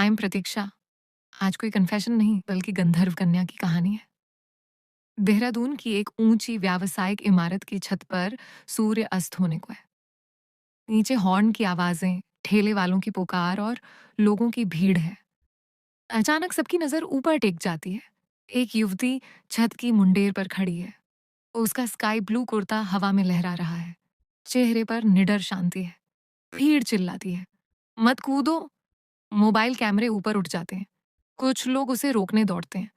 I am प्रतीक्षा। आज कोई confession नहीं बल्कि गंधर्व कन्या की कहानी है। देहरादून की एक ऊंची व्यावसायिक इमारत की छत पर सूर्य अस्त होने को है। नीचे हॉर्न की आवाजें, ठेले वालों की पुकार और लोगों की भीड़ है। अचानक सबकी नजर ऊपर टेक जाती है। एक युवती छत की मुंडेर पर खड़ी है। उसका स्काई ब्लू कुर्ता हवा में लहरा रहा है। चेहरे पर निडर शांति है। भीड़ चिल्लाती है, मत कूदो। मोबाइल कैमरे ऊपर उठ जाते हैं। कुछ लोग उसे रोकने दौड़ते हैं,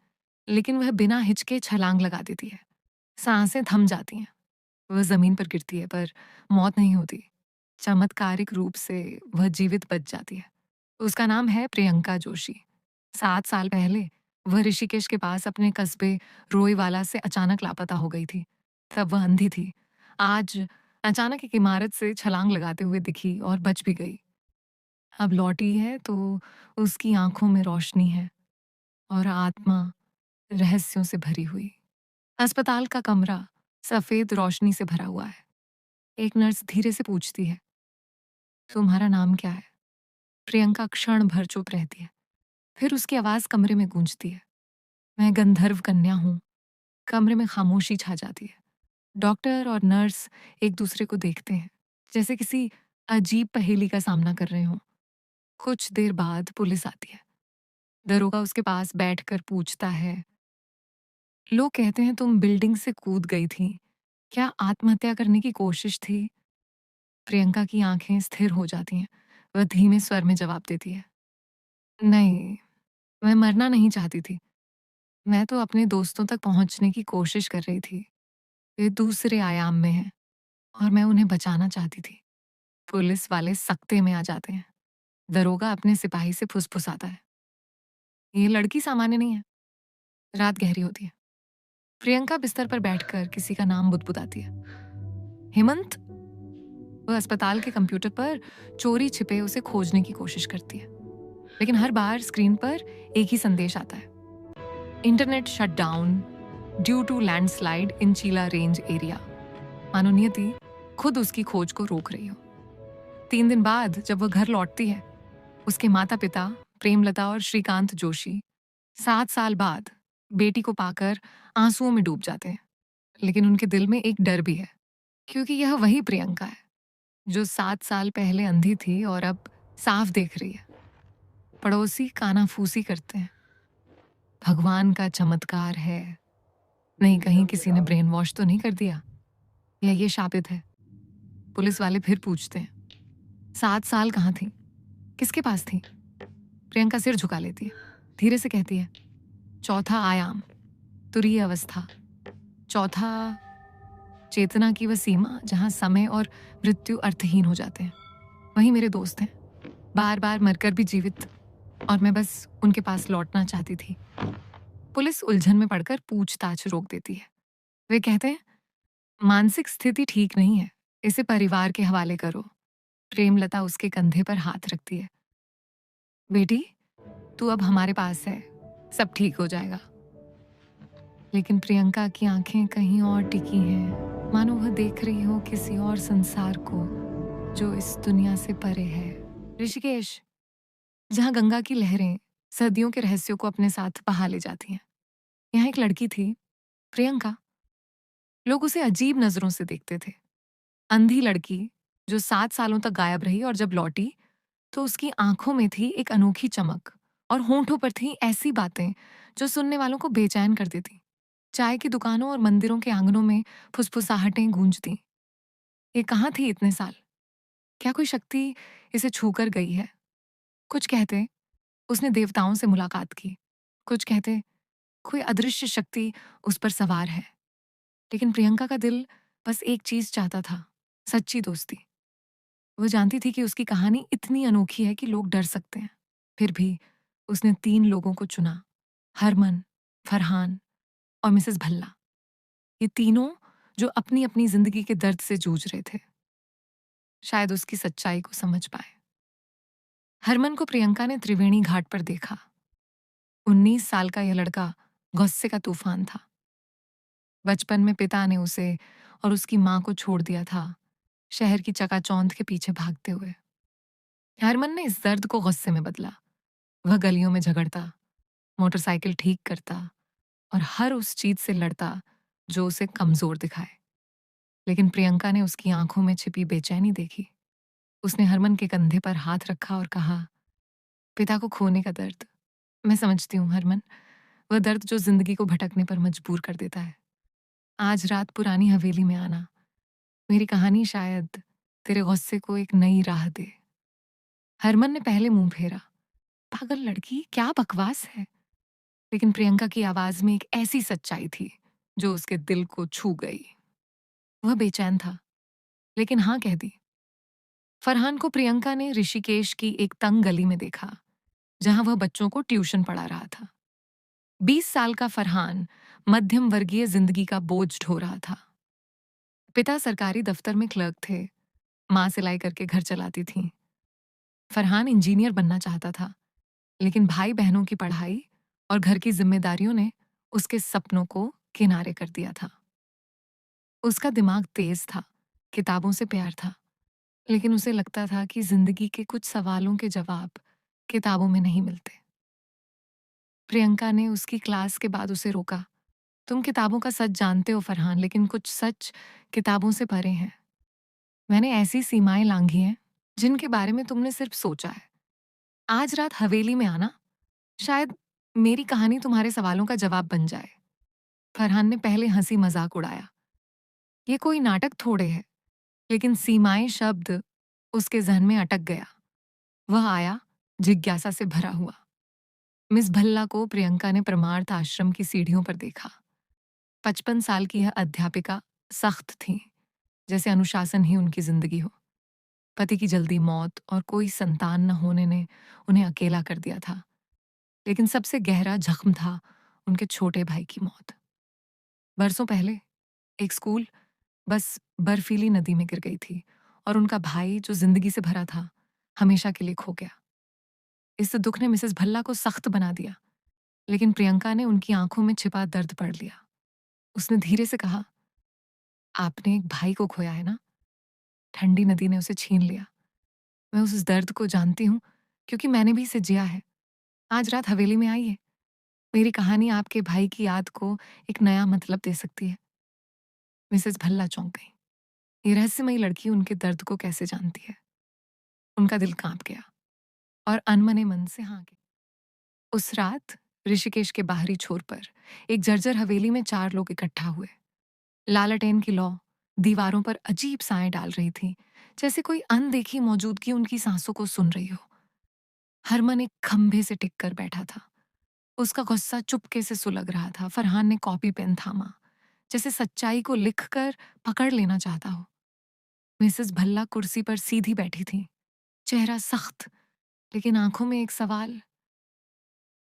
लेकिन वह बिना हिचके छलांग लगा देती है। सांसें थम जाती हैं। वह जमीन पर गिरती है, पर मौत नहीं होती। चमत्कारिक रूप से वह जीवित बच जाती है। उसका नाम है प्रियंका जोशी। 7 साल पहले वह ऋषिकेश के पास अपने कस्बे रोईवाला से अचानक लापता हो गई थी। तब वह अंधी थी। आज अचानक एक इमारत से छलांग लगाते हुए दिखी और बच भी गई। अब लौटी है तो उसकी आंखों में रोशनी है और आत्मा रहस्यों से भरी हुई। अस्पताल का कमरा सफेद रोशनी से भरा हुआ है। एक नर्स धीरे से पूछती है, तुम्हारा नाम क्या है? प्रियंका क्षण भर चुप रहती है। फिर उसकी आवाज कमरे में गूंजती है, मैं गंधर्व कन्या हूं। कमरे में खामोशी छा जाती है। डॉक्टर और नर्स एक दूसरे को देखते हैं, जैसे किसी अजीब पहेली का सामना कर रहे हों। कुछ देर बाद पुलिस आती है। दरोगा उसके पास बैठकर पूछता है, लोग कहते हैं तुम बिल्डिंग से कूद गई थी, क्या आत्महत्या करने की कोशिश थी? प्रियंका की आंखें स्थिर हो जाती हैं। वह धीमे स्वर में जवाब देती है, नहीं, मैं मरना नहीं चाहती थी। मैं तो अपने दोस्तों तक पहुंचने की कोशिश कर रही थी। वे दूसरे आयाम में हैं और मैं उन्हें बचाना चाहती थी। पुलिस वाले सख्ते में आ जाते हैं। दरोगा अपने सिपाही से फुसफुसाता है, ये लड़की सामान्य नहीं है। रात गहरी होती है। प्रियंका बिस्तर पर बैठकर किसी का नाम बुदबुदाती है, हेमंत। वह अस्पताल के कंप्यूटर पर चोरी छिपे उसे खोजने की कोशिश करती है, लेकिन हर बार स्क्रीन पर एक ही संदेश आता है, internet shut down due to landslide in Chila range area. मानो नियति खुद उसकी खोज को रोक रही हो। 3 दिन बाद जब वह घर लौटती है, उसके माता पिता प्रेमलता और श्रीकांत जोशी 7 साल बाद बेटी को पाकर आंसुओं में डूब जाते हैं। लेकिन उनके दिल में एक डर भी है, क्योंकि यह वही प्रियंका है जो 7 साल पहले अंधी थी और अब साफ देख रही है। पड़ोसी कानाफूसी करते हैं, भगवान का चमत्कार है, नहीं कहीं किसी ने ब्रेन वॉश तो नहीं कर दिया, या ये शापित है। पुलिस वाले फिर पूछते हैं, 7 साल कहाँ थी, किसके पास थी? प्रियंका सिर झुका लेती है, धीरे से कहती है, चौथा आयाम, तुरीय अवस्था। चौथा, चेतना की वह सीमा जहां समय और मृत्यु अर्थहीन हो जाते हैं। वही मेरे दोस्त हैं, बार बार मरकर भी जीवित, और मैं बस उनके पास लौटना चाहती थी। पुलिस उलझन में पड़कर पूछताछ रोक देती है। वे कहते हैं, मानसिक स्थिति ठीक नहीं है, इसे परिवार के हवाले करो। प्रेमलता उसके कंधे पर हाथ रखती है, बेटी तू अब हमारे पास है, सब ठीक हो जाएगा। लेकिन प्रियंका की आंखें कहीं और टिकी हैं, मानो वह देख रही हो किसी और संसार को जो इस दुनिया से परे है। ऋषिकेश, जहां गंगा की लहरें सदियों के रहस्यों को अपने साथ बहा ले जाती हैं। यहाँ एक लड़की थी, प्रियंका। लोग उसे अजीब नजरों से देखते थे। अंधी लड़की जो 7 सालों तक गायब रही, और जब लौटी तो उसकी आंखों में थी एक अनोखी चमक और होंठों पर थी ऐसी बातें जो सुनने वालों को बेचैन कर देती। चाय की दुकानों और मंदिरों के आंगनों में फुसफुसाहटें गूंजती। ये कहाँ थी इतने साल? क्या कोई शक्ति इसे छूकर गई है? कुछ कहते उसने देवताओं से मुलाकात की, कुछ कहते कोई अदृश्य शक्ति उस पर सवार है। लेकिन प्रियंका का दिल बस एक चीज चाहता था, सच्ची दोस्ती। वो जानती थी कि उसकी कहानी इतनी अनोखी है कि लोग डर सकते हैं। फिर भी उसने 3 लोगों को चुना, हरमन, फरहान और मिसेस भल्ला। ये तीनों जो अपनी अपनी जिंदगी के दर्द से जूझ रहे थे, शायद उसकी सच्चाई को समझ पाए। हरमन को प्रियंका ने त्रिवेणी घाट पर देखा। 19 साल का यह लड़का गुस्से का तूफान था। बचपन में पिता ने उसे और उसकी मां को छोड़ दिया था, शहर की चकाचौंध के पीछे भागते हुए। हरमन ने इस दर्द को गुस्से में बदला। वह गलियों में झगड़ता, मोटरसाइकिल ठीक करता और हर उस चीज से लड़ता जो उसे कमजोर दिखाए। लेकिन प्रियंका ने उसकी आंखों में छिपी बेचैनी देखी। उसने हरमन के कंधे पर हाथ रखा और कहा, पिता को खोने का दर्द मैं समझती हूँ हरमन, वह दर्द जो जिंदगी को भटकने पर मजबूर कर देता है। आज रात पुरानी हवेली में आना, मेरी कहानी शायद तेरे गुस्से को एक नई राह दे। हरमन ने पहले मुंह फेरा, पागल लड़की, क्या बकवास है। लेकिन प्रियंका की आवाज में एक ऐसी सच्चाई थी जो उसके दिल को छू गई। वह बेचैन था, लेकिन हाँ कह दी। फरहान को प्रियंका ने ऋषिकेश की एक तंग गली में देखा, जहां वह बच्चों को ट्यूशन पढ़ा रहा था। 20 साल का फरहान मध्यम वर्गीय जिंदगी का बोझ ढो रहा था। पिता सरकारी दफ्तर में क्लर्क थे, माँ सिलाई करके घर चलाती थी। फरहान इंजीनियर बनना चाहता था, लेकिन भाई बहनों की पढ़ाई और घर की जिम्मेदारियों ने उसके सपनों को किनारे कर दिया था। उसका दिमाग तेज था, किताबों से प्यार था, लेकिन उसे लगता था कि जिंदगी के कुछ सवालों के जवाब किताबों में नहीं मिलते। प्रियंका ने उसकी क्लास के बाद उसे रोका, तुम किताबों का सच जानते हो फरहान, लेकिन कुछ सच किताबों से परे हैं। मैंने ऐसी सीमाएं लांघी हैं जिनके बारे में तुमने सिर्फ सोचा है। आज रात हवेली में आना, शायद मेरी कहानी तुम्हारे सवालों का जवाब बन जाए। फरहान ने पहले हंसी मजाक उड़ाया, ये कोई नाटक थोड़े है। लेकिन सीमाएं शब्द उसके जहन में अटक गया। वह आया, जिज्ञासा से भरा हुआ। मिस भल्ला को प्रियंका ने परमार्थ आश्रम की सीढ़ियों पर देखा। 55 साल की यह अध्यापिका सख्त थी, जैसे अनुशासन ही उनकी जिंदगी हो। पति की जल्दी मौत और कोई संतान न होने ने उन्हें अकेला कर दिया था, लेकिन सबसे गहरा जख्म था उनके छोटे भाई की मौत। बरसों पहले एक स्कूल बस बर्फीली नदी में गिर गई थी और उनका भाई, जो जिंदगी से भरा था, हमेशा के लिए खो गया। इस दुख ने मिसेस भल्ला को सख्त बना दिया, लेकिन प्रियंका ने उनकी आंखों में छिपा दर्द पढ़ लिया। उसने धीरे से कहा, आपने एक भाई को खोया है ना? ठंडी नदी ने उसे छीन लिया। मैं उस दर्द को जानती हूँ, क्योंकि मैंने भी इसे जिया है। आज रात हवेली में आइए, मेरी कहानी आपके भाई की याद को एक नया मतलब दे सकती है। मिसेस भल्ला चौंक गई। ये रहस्यमयी लड़की उनके दर्द को कैसे जानती है? उनका दिल कांप गया और अनमने मन से हाँ की। उस रात ऋषिकेश के बाहरी छोर पर एक जर्जर हवेली में 4 लोग इकट्ठा हुए। लालटेन की लौ दीवारों पर अजीब साएं डाल रही थी, जैसे कोई अनदेखी मौजूदगी उनकी सांसों को सुन रही हो। हरमन एक खंभे से टिक कर बैठा था। उसका गुस्सा चुपके से सुलग रहा था। फरहान ने कॉपी पेन थामा, जैसे सच्चाई को लिखकर पकड़ लेना चाहता हो। मिसेस भल्ला कुर्सी पर सीधी बैठी थी, चेहरा सख्त, लेकिन आंखों में एक सवाल,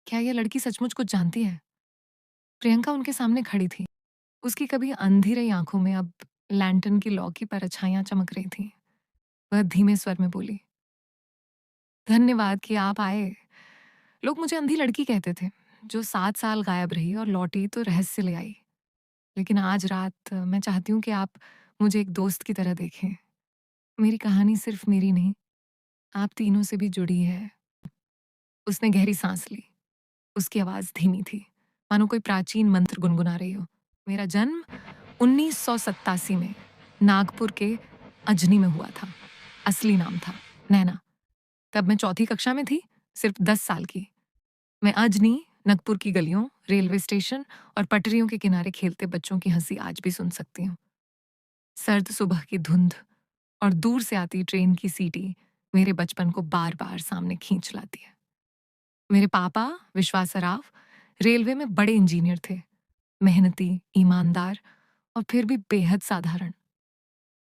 क्या यह लड़की सचमुच कुछ जानती है? प्रियंका उनके सामने खड़ी थी। उसकी कभी अंधी रही आंखों में अब लैंटर्न की लौ की परछाइयां चमक रही थीं। वह धीमे स्वर में बोली, धन्यवाद कि आप आए। लोग मुझे अंधी लड़की कहते थे, जो 7 साल गायब रही और लौटी तो रहस्य ले आई। लेकिन आज रात मैं चाहती हूँ कि आप मुझे एक दोस्त की तरह देखें। मेरी कहानी सिर्फ मेरी नहीं, आप तीनों से भी जुड़ी है। उसने गहरी सांस ली। उसकी आवाज धीमी थी, मानो कोई प्राचीन मंत्र गुनगुना रही हो। मेरा जन्म 1987 में नागपुर के अजनी में हुआ था। असली नाम था नैना। तब मैं चौथी कक्षा में थी, सिर्फ 10 साल की। मैं अजनी, नगपुर की गलियों, रेलवे स्टेशन और पटरियों के किनारे खेलते बच्चों की हंसी आज भी सुन सकती हूँ। सर्द सुबह की धुंध और दूर से आती ट्रेन की सीटी मेरे बचपन को बार बार सामने खींच लाती है। मेरे पापा विश्वासराव रेलवे में बड़े इंजीनियर थे, मेहनती, ईमानदार और फिर भी बेहद साधारण।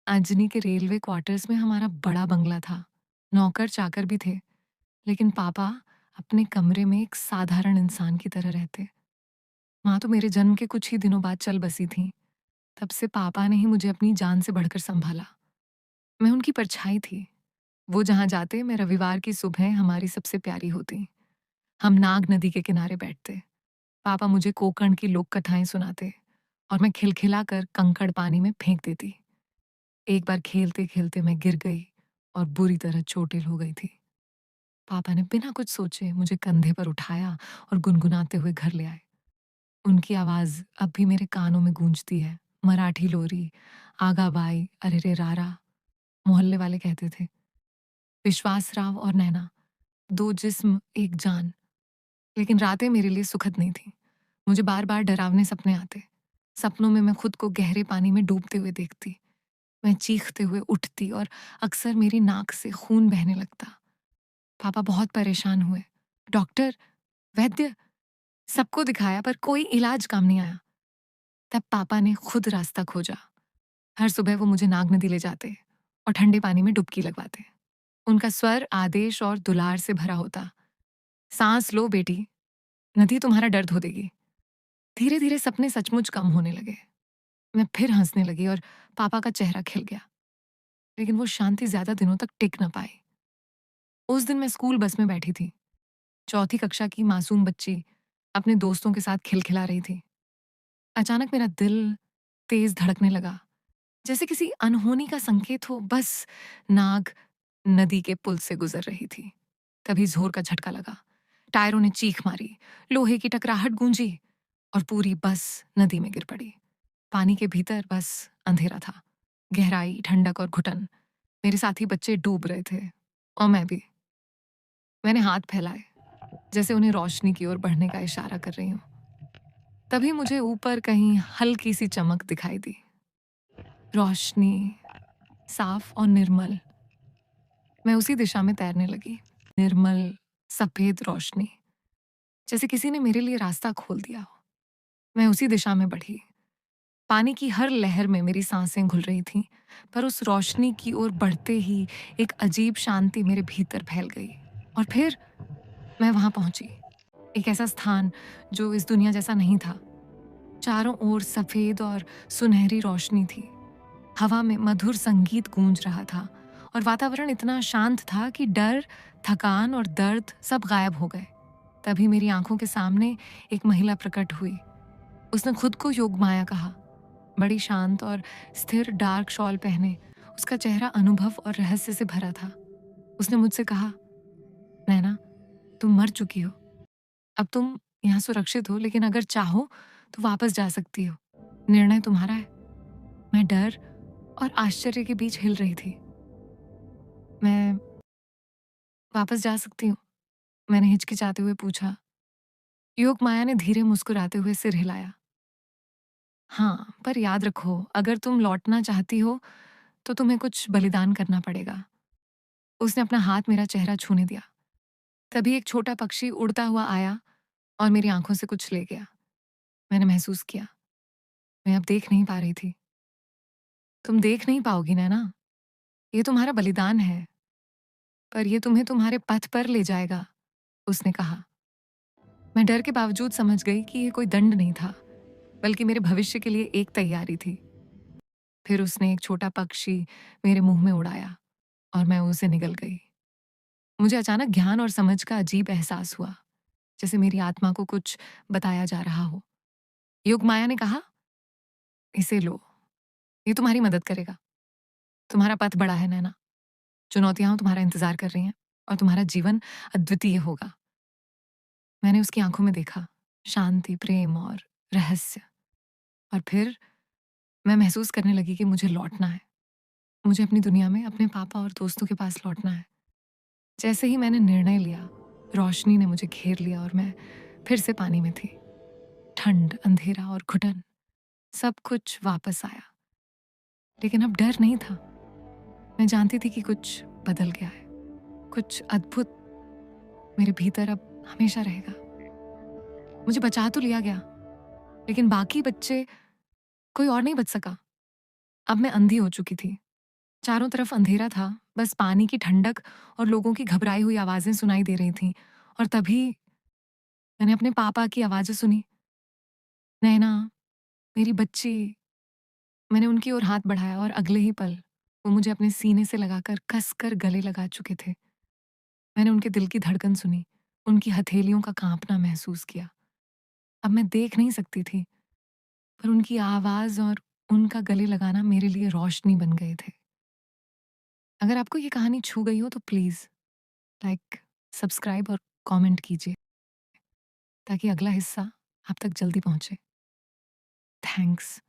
अजनी के रेलवे क्वार्टर्स में हमारा बड़ा बंगला था, नौकर चाकर भी थे, लेकिन पापा अपने कमरे में एक साधारण इंसान की तरह रहते। माँ तो मेरे जन्म के कुछ ही दिनों बाद चल बसी थी। तब से पापा ने ही मुझे अपनी जान से बढ़कर संभाला। मैं उनकी परछाई थी। वो जहां जाते, मैं रविवार की सुबह हमारी सबसे प्यारी होती। हम नाग नदी के किनारे बैठते। पापा मुझे कोकण की लोक कथाएं सुनाते और मैं खिलखिला कर कंकड़ पानी में फेंक देती। एक बार खेलते खेलते मैं गिर गई और बुरी तरह चोटिल हो गई थी। पापा ने बिना कुछ सोचे मुझे कंधे पर उठाया और गुनगुनाते हुए घर ले आए। उनकी आवाज़ अब भी मेरे कानों में गूंजती है। मराठी लोरी, आगा बाई, अरे रे रारा, मोहल्ले वाले कहते थे। विश्वास राव और नैना, 2 जिस्म एक जान। लेकिन रातें मेरे लिए सुखद नहीं थीं। मुझे बार-बार डरावने सपने आते। सपनों में मैं खुद को गहरे पानी में डूबते हुए देखती। मैं चीखते हुए उठती और अक्सर मेरी नाक से खून बहने लगता। पापा बहुत परेशान हुए। डॉक्टर, वैद्य, सबको दिखाया पर कोई इलाज काम नहीं आया। तब पापा ने खुद रास्ता खोजा। हर सुबह वो मुझे नाग नदी ले जाते और ठंडे पानी में डुबकी लगवाते। उनका स्वर आदेश और दुलार से भरा होता। सांस लो बेटी, नदी तुम्हारा दर्द धो देगी। धीरे धीरे सपने सचमुच कम होने लगे। मैं फिर हंसने लगी और पापा का चेहरा खिल गया। लेकिन वो शांति ज्यादा दिनों तक टिक न पाई। उस दिन मैं स्कूल बस में बैठी थी। चौथी कक्षा की मासूम बच्ची अपने दोस्तों के साथ खिलखिला रही थी। अचानक मेरा दिल तेज धड़कने लगा, जैसे किसी अनहोनी का संकेत हो। बस नाग नदी के पुल से गुजर रही थी। तभी जोर का झटका लगा। टायरों ने चीख मारी, लोहे की टकराहट गूंजी और पूरी बस नदी में गिर पड़ी। पानी के भीतर बस अंधेरा था, गहराई, ठंडक और घुटन। मेरे साथी बच्चे डूब रहे थे और मैं भी। मैंने हाथ फैलाए, जैसे उन्हें रोशनी की ओर बढ़ने का इशारा कर रही हूं। तभी मुझे ऊपर कहीं हल्की सी चमक दिखाई दी। रोशनी, साफ और निर्मल। मैं उसी दिशा में तैरने लगी। निर्मल, सफेद रोशनी, जैसे किसी ने मेरे लिए रास्ता खोल दिया हो। मैं उसी दिशा में बढ़ी। पानी की हर लहर में मेरी सांसें घुल रही थीं, पर उस रोशनी की ओर बढ़ते ही एक अजीब शांति मेरे भीतर फैल गई। और फिर मैं वहां पहुंची। एक ऐसा स्थान जो इस दुनिया जैसा नहीं था। चारों ओर सफेद और सुनहरी रोशनी थी। हवा में मधुर संगीत गूंज रहा था और वातावरण इतना शांत था कि डर, थकान और दर्द सब गायब हो गए। तभी मेरी आंखों के सामने एक महिला प्रकट हुई। उसने खुद को योगमाया कहा। बड़ी शांत और स्थिर, डार्क शॉल पहने, उसका चेहरा अनुभव और रहस्य से भरा था। उसने मुझसे कहा, नैना, तुम मर चुकी हो। अब तुम यहाँ सुरक्षित हो, लेकिन अगर चाहो तो वापस जा सकती हो। निर्णय तुम्हारा है। मैं डर और आश्चर्य के बीच हिल रही थी। मैं वापस जा सकती हूँ? मैंने हिचकिचाते हुए पूछा। योग माया ने धीरे मुस्कुराते हुए सिर हिलाया। हाँ, पर याद रखो, अगर तुम लौटना चाहती हो तो तुम्हें कुछ बलिदान करना पड़ेगा। उसने अपना हाथ मेरा चेहरा छूने दिया। तभी एक छोटा पक्षी उड़ता हुआ आया और मेरी आंखों से कुछ ले गया। मैंने महसूस किया, मैं अब देख नहीं पा रही थी। तुम देख नहीं पाओगी नैना, ये तुम्हारा बलिदान है, पर ये तुम्हें तुम्हारे पथ पर ले जाएगा, उसने कहा। मैं डर के बावजूद समझ गई कि ये कोई दंड नहीं था, बल्कि मेरे भविष्य के लिए एक तैयारी थी। फिर उसने एक छोटा पक्षी मेरे मुंह में उड़ाया और मैं उसे निगल गई। मुझे अचानक ज्ञान और समझ का अजीब एहसास हुआ, जैसे मेरी आत्मा को कुछ बताया जा रहा हो। योग माया ने कहा, इसे लो, ये तुम्हारी मदद करेगा। तुम्हारा पथ बड़ा है नैना, चुनौतियां तुम्हारा इंतजार कर रही हैं और तुम्हारा जीवन अद्वितीय होगा। मैंने उसकी आंखों में देखा, शांति, प्रेम और रहस्य। और फिर मैं महसूस करने लगी कि मुझे लौटना है। मुझे अपनी दुनिया में अपने पापा और दोस्तों के पास लौटना है। जैसे ही मैंने निर्णय लिया, रोशनी ने मुझे घेर लिया और मैं फिर से पानी में थी। ठंड, अंधेरा और घुटन, सब कुछ वापस आया। लेकिन अब डर नहीं था। मैं जानती थी कि कुछ बदल गया है। कुछ अद्भुत मेरे भीतर अब हमेशा रहेगा। मुझे बचा तो लिया गया, लेकिन बाकी बच्चे, कोई और नहीं बच सका। अब मैं अंधी हो चुकी थी। चारों तरफ अंधेरा था, बस पानी की ठंडक और लोगों की घबराई हुई आवाजें सुनाई दे रही थीं। और तभी मैंने अपने पापा की आवाजें सुनी। नैना, मेरी बच्ची। मैंने उनकी ओर हाथ बढ़ाया और अगले ही पल वो मुझे अपने सीने से लगाकर कसकर गले लगा चुके थे। मैंने उनके दिल की धड़कन सुनी, उनकी हथेलियों का कांपना महसूस किया। अब मैं देख नहीं सकती थी, पर उनकी आवाज और उनका गले लगाना मेरे लिए रोशनी बन गए थे। अगर आपको ये कहानी छू गई हो तो प्लीज लाइक सब्सक्राइब और कमेंट कीजिए ताकि अगला हिस्सा आप तक जल्दी पहुंचे। थैंक्स।